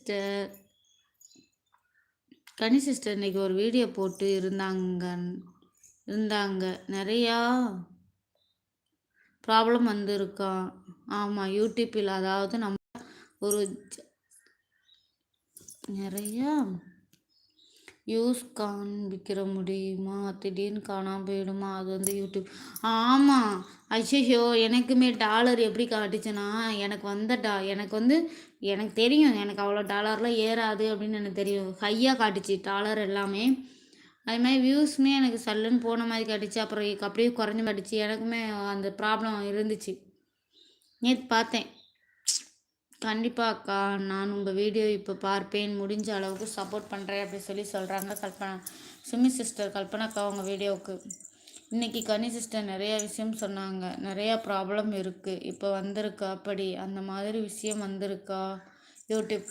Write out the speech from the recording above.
Sister. கனி sister இன்னைக்கு ஒரு video போட்டு இருந்தாங்க நிறையா ப்ராப்ளம் வந்திருக்கான். ஆமாம், யூடியூப்பில் அதாவது நம்ம ஒரு நிறையா யூஸ் காண்பிக்கிற முடியுமா, திடீர்னு காணாமல் போயிடுமா, அது வந்து யூடியூப். ஆமாம், ஐயோ எனக்குமே டாலர் எப்படி காட்டுச்சுன்னா, எனக்கு வந்த எனக்கு வந்து எனக்கு தெரியும், எனக்கு அவ்வளோ டாலர்லாம் ஏறாது அப்படின்னு எனக்கு தெரியும். ஹையாக காட்டுச்சு டாலர் எல்லாமே. அது மாதிரி வியூஸுமே எனக்கு சல்லுன்னு போன மாதிரி காட்டுச்சு. அப்புறம் அப்படியே குறைஞ்ச மாட்டுச்சு. எனக்குமே அந்த ப்ராப்ளம் இருந்துச்சு. நேற்று பார்த்தேன். கண்டிப்பாக அக்கா, நான் உங்கள் வீடியோ இப்போ பார்ப்பேன், முடிஞ்ச அளவுக்கு சப்போர்ட் பண்ணுறேன் அப்படி சொல்கிறாங்க கல்பனா. சுமி சிஸ்டர், கல்பனா அக்கா உங்கள் வீடியோவுக்கு. இன்றைக்கி கனி சிஸ்டர் நிறைய விஷயம் சொன்னாங்க. நிறையா ப்ராப்ளம் இருக்குது இப்போ வந்திருக்கா, அப்படி அந்த மாதிரி விஷயம் வந்திருக்கா யூடியூப்.